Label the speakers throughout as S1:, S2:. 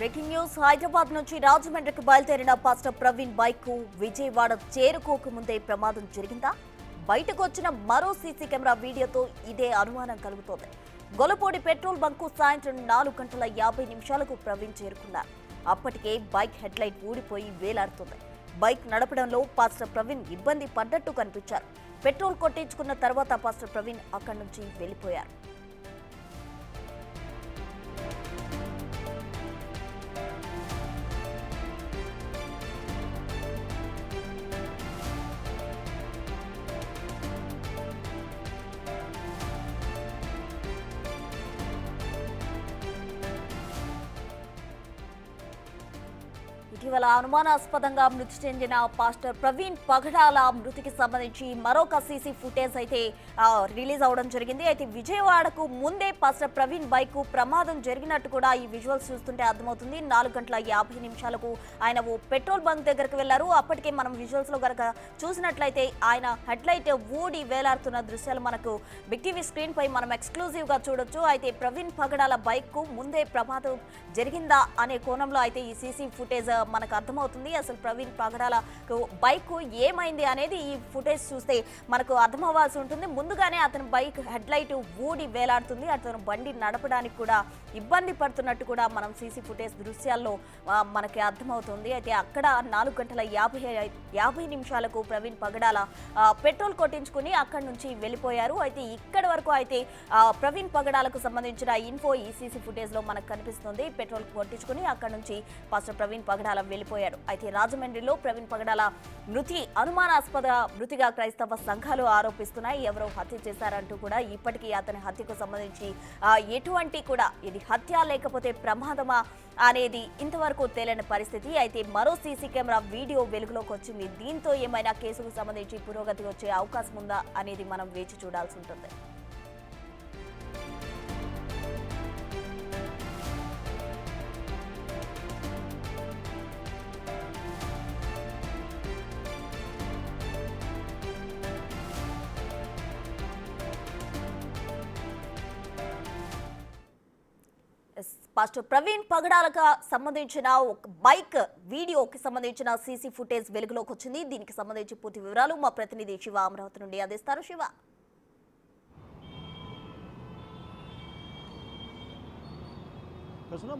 S1: Breaking news Hyderabad నుంచి రాజమండ్రికి బయలుదేరిన పాస్టర్ ప్రవీణ్ బైక్ విజయవాడ చేరుకోకముందే ప్రమాదం జరిగిందా? బయటకు వచ్చిన మరో సీసీ కెమెరా వీడియోతో ఇదే అనుమానం కలుగుతోంది. గొల్లపూడి పెట్రోల్ బంకు సాయంత్రం 4:50 ప్రవీణ్ చేరుకున్నారు. అప్పటికే బైక్ హెడ్లైట్ ఊడిపోయి వేలాడుతుంది. బైక్ నడపడంలో పాస్టర్ ప్రవీణ్ ఇబ్బంది పడ్డట్టు కనిపించారు. పెట్రోల్ కొట్టించుకున్న తర్వాత పాస్టర్ ప్రవీణ్ అక్కడి నుంచి వెళ్లిపోయారు. ఇటీవల అనుమానాస్పదంగా మృతి చెందిన పాస్టర్ ప్రవీణ్ పగడాల మృతికి సంబంధించి మరొక సీసీ ఫుటేజ్ అయితే రిలీజ్ అవడం జరిగింది. అయితే విజయవాడకు ముందే పాస్టర్ ప్రవీణ్ బైక్ ప్రమాదం జరిగినట్టు కూడా ఈ విజువల్స్ చూస్తుంటే అర్థమవుతుంది. 4:50 ఆయన ఓ పెట్రోల్ బంక్ దగ్గరకు వెళ్లారు. అప్పటికే మనం విజువల్స్ లో గనక చూసినట్లయితే ఆయన హెడ్లైట్ ఊడి వేలాడుతున్న దృశ్యాలు మనకు బిగ్ టీవీ స్క్రీన్ పై మనం ఎక్స్క్లూజివ్ గా చూడొచ్చు. అయితే ప్రవీణ్ పగడాల బైక్ కు ముందే ప్రమాదం జరిగిందా అనే కోణంలో అయితే ఈ సీసీ ఫుటేజ్ మనకు అర్థమవుతుంది. అసలు ప్రవీణ్ పగడాల బైక్ ఏమైంది అనేది ఈ ఫుటేజ్ చూస్తే మనకు అర్థమవ్వాల్సి ఉంటుంది. ముందుగానే అతని బైక్ హెడ్లైట్ ఊడి వేలాడుతుంది. అతను బండి నడపడానికి కూడా ఇబ్బంది పడుతున్నట్టు కూడా మనం సీసీ ఫుటేజ్ దృశ్యాల్లో మనకి అర్థమవుతుంది. అయితే అక్కడ 4:50 ప్రవీణ్ పగడాల పెట్రోల్ కొట్టించుకుని అక్కడి నుంచి వెళ్ళిపోయారు. అయితే ఇక్కడి వరకు అయితే ప్రవీణ్ పగడాలకు సంబంధించిన ఇన్ఫో ఈ సీసీ ఫుటేజ్ లో మనకు కనిపిస్తుంది. పెట్రోల్ కొట్టించుకుని అక్కడి నుంచి పాస్టర్ ప్రవీణ్ పగడాల వెళ్ళిపోయారు. అయితే రాజమండ్రిలో ప్రవీణ్ పగడాల మృతి అనుమానాస్పద మృతిగా క్రైస్తవ సంఘాలు ఆరోపిస్తున్నాయి. ఎవరో హత్య చేశారంటూ కూడా ఇప్పటికీ అతని హత్యకు సంబంధించి ఎటువంటి కూడా ఇది హత్య లేకపోతే ప్రమాదమా అనేది ఇంతవరకు తేలని పరిస్థితి. అయితే మరో సీసీ కెమెరా వీడియో వెలుగులోకి వచ్చింది. దీంతో ఏమైనా కేసుకు సంబంధించి పురోగతి వచ్చే అవకాశం ఉందా అనేది మనం వేచి చూడాల్సి ఉంటుంది. పాస్టర్ ప్రవీణ్ పగడాలకు సంబంధించిన ఒక బైక్ వీడియోకి సంబంధించిన సీసీ ఫుటేజ్ వెలుగులోకి వచ్చింది. దీనికి సంబంధించి పూర్తి వివరాలు మా ప్రతినిధి శివ అమరావతి నుండి అందిస్తారు. శివ,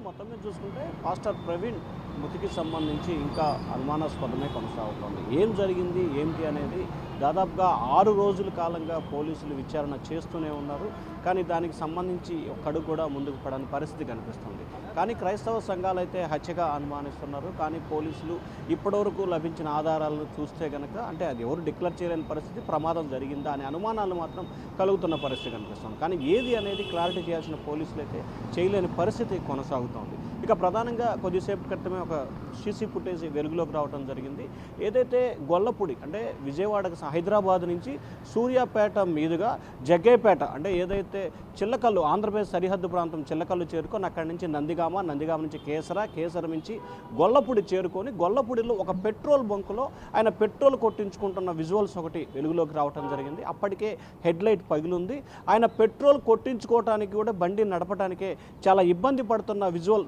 S2: మొత్తం మీద చూసుకుంటే పాస్టర్ ప్రవీణ్ మృతికి సంబంధించి ఇంకా అనుమానాస్పదమే కొనసాగుతోంది. ఏం జరిగింది ఏంటి అనేది దాదాపుగా 6 రోజుల కాలంగా పోలీసులు విచారణ చేస్తూనే ఉన్నారు. కానీ దానికి సంబంధించి ఒక్కడు కూడా ముందుకు పడని పరిస్థితి కనిపిస్తుంది. కానీ క్రైస్తవ సంఘాలు అయితే హత్యగా అనుమానిస్తున్నారు. కానీ పోలీసులు ఇప్పటివరకు లభించిన ఆధారాలను చూస్తే కనుక అంటే అది ఎవరు డిక్లేర్ చేయలేని పరిస్థితి, ప్రమాదం జరిగిందా అనే అనుమానాలు మాత్రం కలుగుతున్న పరిస్థితి కనిపిస్తుంది. కానీ ఏది అనేది క్లారిటీ చేయాల్సిన పోలీసులు అయితే చేయలేని పరిస్థితి కొనసాగుతోంది. ఇక ప్రధానంగా కొద్దిసేపు క్రితమే ఒక సీసీ ఫుటేజ్ వెలుగులోకి రావడం జరిగింది. ఏదైతే గొల్లపూడి అంటే విజయవాడకు హైదరాబాద్ నుంచి సూర్యాపేట మీదుగా జగ్గైపేట అంటే ఏదైతే చిల్లకల్లు ఆంధ్రప్రదేశ్ సరిహద్దు ప్రాంతం చిల్లకల్లు చేరుకొని అక్కడి నుంచి నందిగామ నుంచి కేసర నుంచి గొల్లపూడి చేరుకొని గొల్లపూడిలో ఒక పెట్రోల్ బంకులో ఆయన పెట్రోల్ కొట్టించుకుంటున్న విజువల్స్ ఒకటి వెలుగులోకి రావడం జరిగింది. అప్పటికే హెడ్లైట్ పగిలింది. ఆయన పెట్రోల్ కొట్టించుకోవడానికి కూడా బండి నడపడానికే చాలా ఇబ్బంది పడుతున్న విజువల్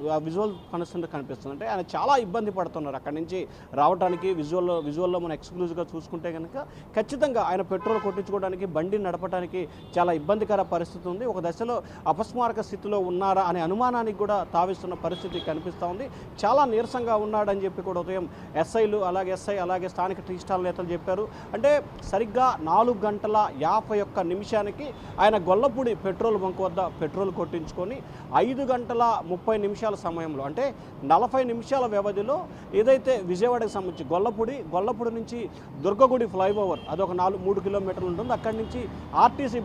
S2: కనిపిస్తుంది. అంటే ఆయన చాలా ఇబ్బంది పడుతున్నారు అక్కడి నుంచి రావడానికి. విజువల్లో మనం ఎక్స్క్లూజివ్గా చూసుకుంటే కనుక ఖచ్చితంగా ఆయన పెట్రోల్ కొట్టించుకోవడానికి బండి నడపడానికి చాలా ఇబ్బందికర పరిస్థితి ఉంది. ఒక దశలో అపస్మారక స్థితిలో ఉన్నారా అనే అనుమానానికి కూడా తావిస్తున్న పరిస్థితి కనిపిస్తూ ఉంది. చాలా నీరసంగా ఉన్నాడని చెప్పి కూడా ఉదయం ఎస్ఐలు అలాగే స్థానిక టీ స్టాల్ నేతలు చెప్పారు. అంటే సరిగ్గా 4:51 ఆయన గొల్లపూడి పెట్రోల్ బంక్ వద్ద పెట్రోల్ కొట్టించుకొని 5:30 సమయంలో అంటే 40 నిమిషాల వ్యవధిలో ఏదైతే విజయవాడకు సంబంధించి గొల్లపూడి నుంచి దుర్గగుడి ఫ్లైఓవర్ అదొక 3 కిలోమీటర్లు ఉంటుంది. అక్కడి నుంచి ఆర్టీసీ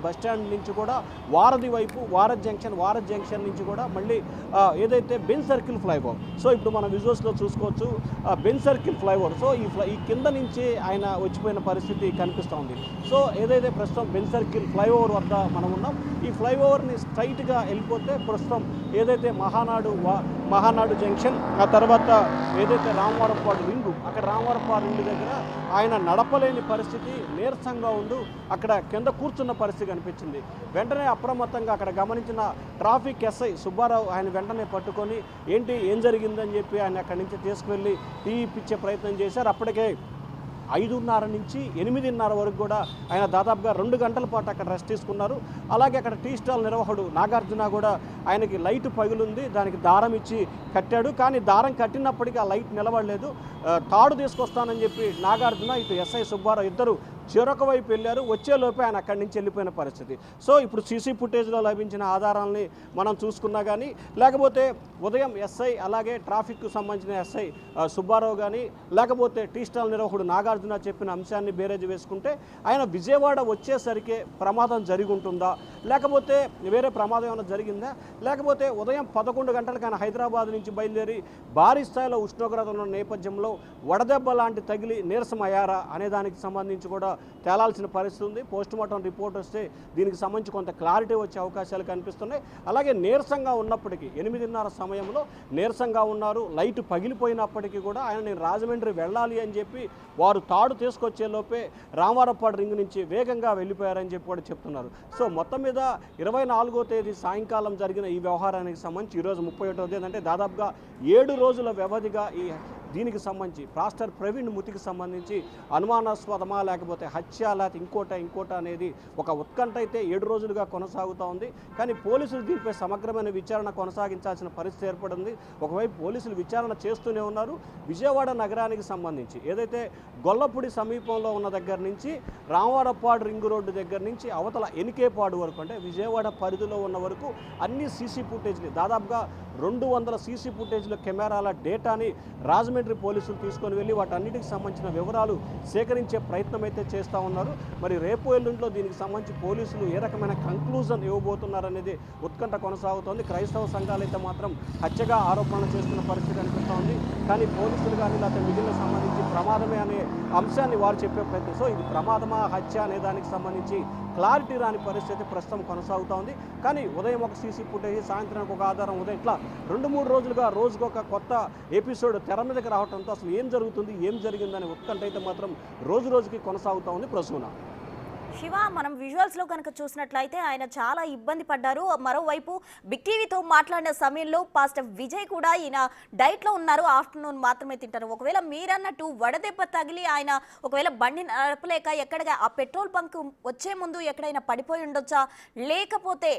S2: బస్టాండ్ నుంచి కూడా వారధి వైపు వారధ్ జంక్షన్ నుంచి కూడా మళ్ళీ ఏదైతే బెన్ సర్కిల్ ఫ్లైఓవర్. సో ఇప్పుడు మన విజువల్స్లో చూసుకోవచ్చు బెన్ సర్కిల్ ఫ్లైఓవర్. సో ఈ కింద నుంచి ఆయన వచ్చిపోయిన పరిస్థితి కనిపిస్తూ ఉంది. సో ఏదైతే ప్రస్తుతం బెన్ సర్కిల్ ఫ్లైఓవర్ వద్ద మనం ఉన్నాం, ఈ ఫ్లైఓవర్ని స్ట్రైట్గా వెళ్ళిపోతే ప్రస్తుతం ఏదైతే మహానాడు జంక్షన్, ఆ తర్వాత ఏదైతే రామవరపాడు రింగు, అక్కడ రామవరపాడు రింగు దగ్గర ఆయన నడపలేని పరిస్థితి, నీరసంగా ఉండు అక్కడ కింద కూర్చున్న పరిస్థితి కనిపించింది. వెంటనే అప్రమత్తంగా అక్కడ గమనించిన ట్రాఫిక్ ఎస్ఐ సుబ్బారావు ఆయన వెంటనే పట్టుకొని ఏం జరిగిందని చెప్పి ఆయన అక్కడి నుంచి తీసుకువెళ్ళి టీ ఇప్పించే ప్రయత్నం చేశారు. అప్పటికే 5:30 నుంచి 8:30 వరకు కూడా ఆయన దాదాపుగా 2 గంటల పాటు అక్కడ రెస్ట్ తీసుకున్నారు. అలాగే అక్కడ టీ స్టాల్ నిర్వాహకుడు నాగార్జున కూడా ఆయనకి లైట్ పగులుంది, దానికి దారం ఇచ్చి కట్టాడు. కానీ దారం కట్టినప్పటికీ ఆ లైట్ నిలబడలేదు. తాడు తీసుకొస్తానని చెప్పి నాగార్జున, ఇటు ఎస్ఐ సుబ్బారావు ఇద్దరు చెరొక వైపు వెళ్ళారు. వచ్చేలోపే ఆయన అక్కడి నుంచి వెళ్ళిపోయిన పరిస్థితి. సో ఇప్పుడు సీసీ ఫుటేజ్లో లభించిన ఆధారాలని మనం చూసుకున్నా కానీ, లేకపోతే ఉదయం ఎస్ఐ అలాగే ట్రాఫిక్కు సంబంధించిన ఎస్ఐ సుబ్బారావు కానీ, లేకపోతే టీ స్టాల్ నిర్వాహకుడు నాగార్జున చెప్పిన అంశాన్ని బేరేజ్ వేసుకుంటే ఆయన విజయవాడ వచ్చేసరికి ప్రమాదం జరిగి ఉంటుందా, లేకపోతే వేరే ప్రమాదం ఏమైనా జరిగిందా, లేకపోతే ఉదయం 11 గంటలకు ఆయన హైదరాబాద్ నుంచి బయలుదేరి భారీ స్థాయిలో ఉష్ణోగ్రతలు ఉన్న నేపథ్యంలో వడదెబ్బ లాంటి తగిలి నీరసం అయ్యారా అనే దానికి సంబంధించి కూడా తేలాల్సిన పరిస్థితి ఉంది. పోస్టుమార్టం రిపోర్ట్ వస్తే దీనికి సంబంధించి కొంత క్లారిటీ వచ్చే అవకాశాలు కనిపిస్తున్నాయి. అలాగే నీరసంగా ఉన్నప్పటికీ 8:30 సమయంలో నీరసంగా ఉన్నారు. లైట్ పగిలిపోయినప్పటికీ కూడా ఆయన నేను రాజమండ్రి వెళ్ళాలి అని చెప్పి వారు తాడు తీసుకొచ్చే లోపే రామవరపాడు రింగ్ నుంచి వేగంగా వెళ్ళిపోయారని చెప్పి కూడా చెప్తున్నారు. సో మొత్తం మీద 24వ తేదీ సాయంకాలం జరిగిన ఈ వ్యవహారానికి సంబంధించి ఈరోజు 31వ తేదీ అంటే దాదాపుగా 7 రోజుల వ్యవధిగా దీనికి సంబంధించి పాస్టర్ ప్రవీణ్ మృతికి సంబంధించి అనుమానాస్పదమా లేకపోతే హత్య లేకపోతే ఇంకోట అనేది ఒక ఉత్కంఠ అయితే 7 రోజులుగా కొనసాగుతూ ఉంది. కానీ పోలీసులు దీనిపై సమగ్రమైన విచారణ కొనసాగించాల్సిన పరిస్థితి ఏర్పడింది. ఒకవైపు పోలీసులు విచారణ చేస్తూనే ఉన్నారు. విజయవాడ నగరానికి సంబంధించి ఏదైతే గొల్లపూడి సమీపంలో ఉన్న దగ్గర నుంచి రామవరపాడు రింగు రోడ్డు దగ్గర నుంచి అవతల ఎనికేపాడు వరకు అంటే విజయవాడ పరిధిలో ఉన్న వరకు అన్ని సీసీ ఫుటేజ్ని దాదాపుగా 200 సీసీ ఫుటేజ్ల కెమెరాల డేటాని రాజమండ్రి పోలీసులు తీసుకొని వెళ్ళి వాటన్నిటికి సంబంధించిన వివరాలు సేకరించే ప్రయత్నం అయితే చేస్తూ ఉన్నారు. మరి రేపు ఎల్లుండిలో దీనికి సంబంధించి పోలీసులు ఏ రకమైన కంక్లూజన్ ఇవ్వబోతున్నారనేది ఉత్కంఠ కొనసాగుతోంది. క్రైస్తవ సంఘాలు అయితే మాత్రం హత్యగా ఆరోపణలు చేస్తున్న పరిస్థితి కనిపిస్తూ ఉంది. కానీ పోలీసులు కానీ లేకపోతే మిగిలిన సంబంధించి ప్రమాదమే అనే అంశాన్ని వారు చెప్పే ప్రయత్నం. సో ఇది ప్రమాదమా హత్య అనే దానికి సంబంధించి క్లారిటీ రాని పరిస్థితి ప్రస్తుతం కొనసాగుతూ ఉంది. కానీ ఉదయం ఒక సీసీ ఫుటేజ్, సాయంత్రానికి ఒక ఆధారం, ఉదయం ఇట్లా 2-3 రోజులుగా రోజుకొక కొత్త ఎపిసోడ్ తెర మీదకి రావడంతో అసలు ఏం జరుగుతుంది, ఏం జరిగిందనే ఉత్కంఠ అయితే మాత్రం రోజు రోజుకి కొనసాగుతూ ఉంది. ప్రసూన
S1: శివ, మనం విజువల్స్లో కనుక చూసినట్లయితే ఆయన చాలా ఇబ్బంది పడ్డారు. మరోవైపు బిగ్ టీవీతో మాట్లాడిన సమయంలో పాస్టర్ విజయ్ కూడా ఈయన డైట్లో ఉన్నారు, ఆఫ్టర్నూన్ మాత్రమే తింటారు. ఒకవేళ మీరన్నట్టు వడదెబ్బ తగిలి ఆయన ఒకవేళ బండి నడపలేక ఎక్కడ ఆ పెట్రోల్ బంక్ వచ్చే ముందు ఎక్కడైనా పడిపోయి ఉండొచ్చా, లేకపోతే